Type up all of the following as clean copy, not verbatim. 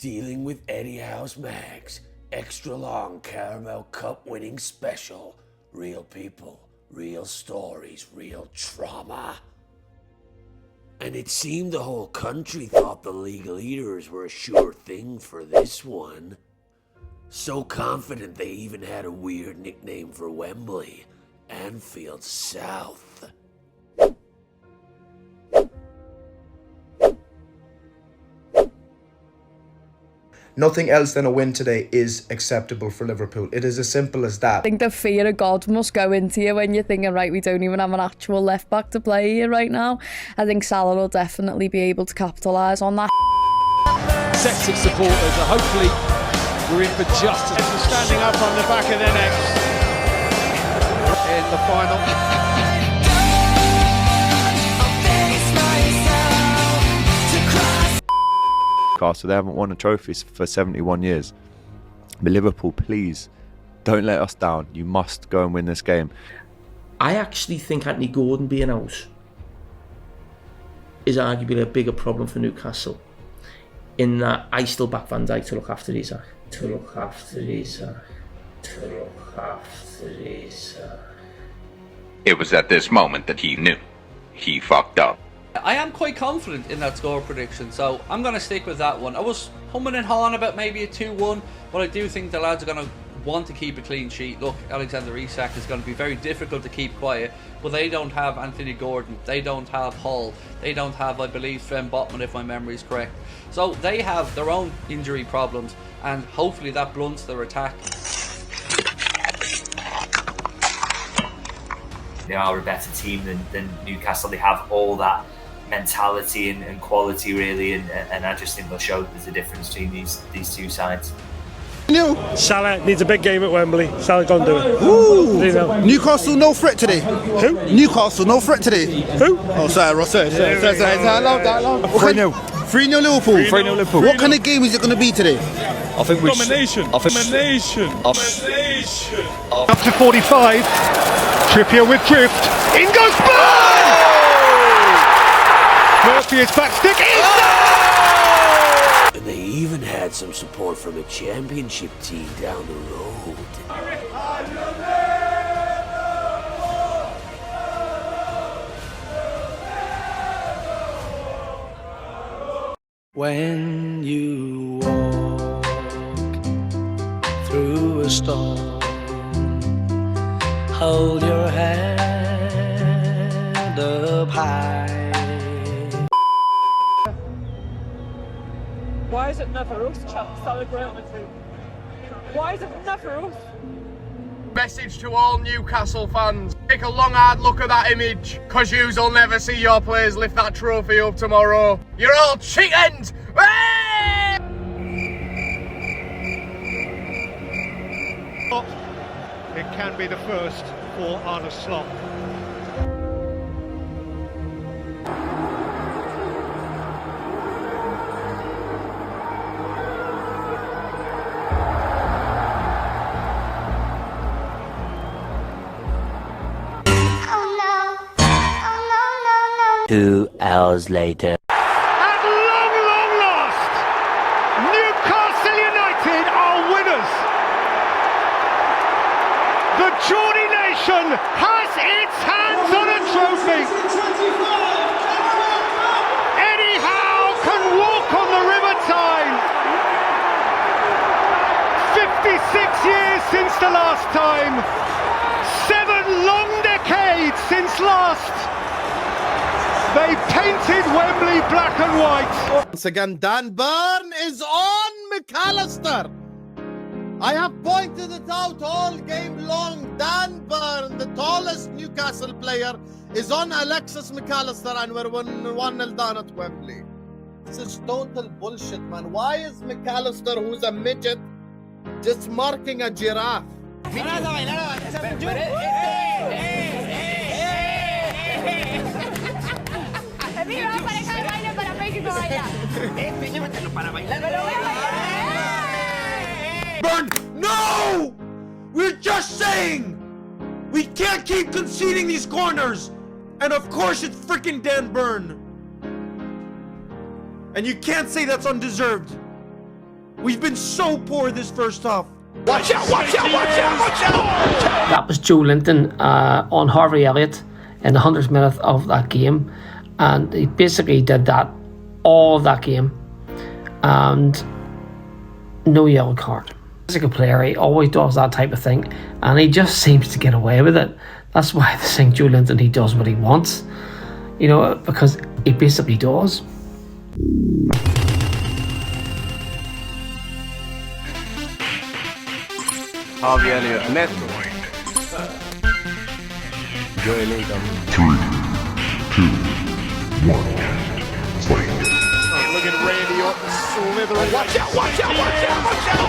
Dealing with Eddie Howe's MAGS, extra long Carabao Cup winning special. Real people, real stories, real trauma. And it seemed the whole country thought the legal eaters were a sure thing for this one. So confident they even had a weird nickname for Wembley, Anfield South. Nothing else than a win today is acceptable for Liverpool. It is as simple as that. I think the fear of God must go into you when you're thinking, right, we don't even have an actual left back to play here right now. I think Salah will definitely be able to capitalise on that. Sets of supporters are hopefully we're in for justice. Standing up on the back of their necks in the final. So they haven't won a trophy for 71 years. But Liverpool, please, don't let us down. You must go and win this game. I actually think Anthony Gordon being out is arguably a bigger problem for Newcastle, in that I still back Van Dijk to look after 𝘖𝗎𝗓. To look after 𝘖𝗎𝗓. To look after 𝘖𝗎𝗓. It was at this moment that he knew. He fucked up. I am quite confident in that score prediction, so I'm going to stick with that one. I was humming and hawing about maybe a 2-1, but I do think the lads are going to want to keep a clean sheet. Look, 𝘚𝙤𝙧𝙞𝙾 is going to be very difficult to keep quiet, but they don't have Anthony Gordon, they don't have Hull, they don't have, I believe, Sven Botman, if my memory is correct. So they have their own injury problems, and hopefully that blunts their attack. They are a better team than Newcastle. They have all that mentality and quality, really, and I just think they'll show that there's a difference between these two sides. Salah needs a big game at Wembley. Salah gonna do it. Ooh. Newcastle no threat today. Who? Newcastle no threat today. Who? Oh, sorry, Ross. Sorry. 3-0 Liverpool. 3-0 Liverpool. What kind of game is it going to be today? I think we Domination. Domination. Up to 45. Trippier with drift. In goes Burn! Murphy is back stick. And they even had some support from a championship team down the road. When you walk through a storm, hold your head up high. Why is it never us, chaps, celebrating the team? Why is it never us? Message to all Newcastle fans. Take a long hard look at that image, cause you'll never see your players lift that trophy up tomorrow. You're all chickens! It can be the first for Arne Slot. Two hours later. At long, long last, Newcastle United are winners. The Geordie nation has its hands on a trophy. Eddie Howe can walk on the River Tyne. 56 years since the last time. 7 long decades since last. They painted Wembley black and white. Once again, Dan Burn is on McAllister. I have pointed it out all game long. Dan Burn, the tallest Newcastle player, is on Alexis McAllister, and we're 1-0 down at Wembley. This is total bullshit, man. Why is McAllister, who's a midget, just marking a giraffe? Burn! No! We're just saying! We can't keep conceding these corners! And of course it's freaking Dan Burn! And you can't say that's undeserved! We've been so poor this first half. Watch out, watch out, watch out, watch out! That was Joelinton on Harvey Elliott in the 100th minute of that game, and he basically did that all of that game, and no yellow card. He's a good player, he always does that type of thing, and he just seems to get away with it. That's why they think Joelinton, he does what he wants, you know, because he basically does. Harvey Elliott, net. Joelinton. 3, 2, 1, fight. Look at Randy Orton slithering. Watch out, watch out, watch out, watch out!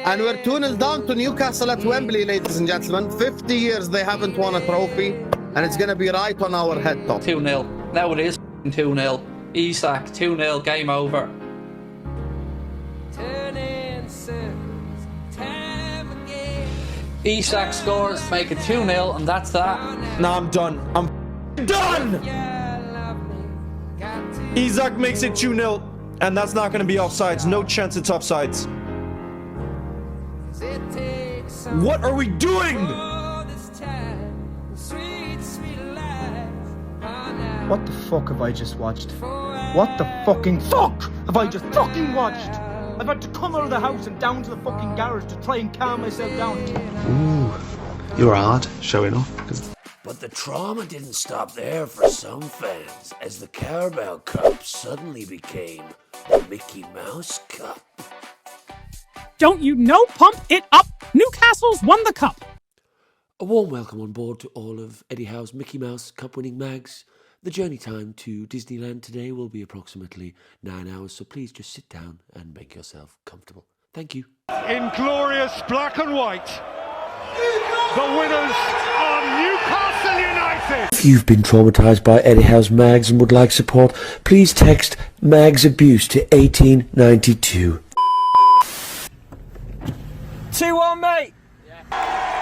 And we're 2-0 down to Newcastle at Wembley, ladies and gentlemen. 50 years they haven't won a trophy, and it's going to be right on our head top. 2-0. Now it is 2-0. 𝙎𝗏𝙬𝙜, 2-0, game over. 𝙎𝗏𝙬𝙜 scores, make it 2-0, and that's that. Nah, I'm done. I'm done! 𝙎𝗏𝙬𝙜 makes it 2-0, and that's not going to be offsides. No chance it's offsides. What are we doing? What the fuck have I just watched? What the fucking fuck have I just fucking watched? I've had to come out of the house and down to the fucking garage to try and calm myself down. Ooh, you're hard, showing off. But the trauma didn't stop there for some fans, as the Carabao Cup suddenly became the Mickey Mouse Cup. Don't you know? Pump it up! Newcastle's won the cup! A warm welcome on board to all of Eddie Howe's Mickey Mouse Cup winning mags. The journey time to Disneyland today will be approximately 9 hours, so please just sit down and make yourself comfortable. Thank you. In glorious black and white, the winners are Newcastle United! If you've been traumatised by Eddie Howe's mags and would like support, please text MAGS abuse to 1892. 2-1, mate! Yeah.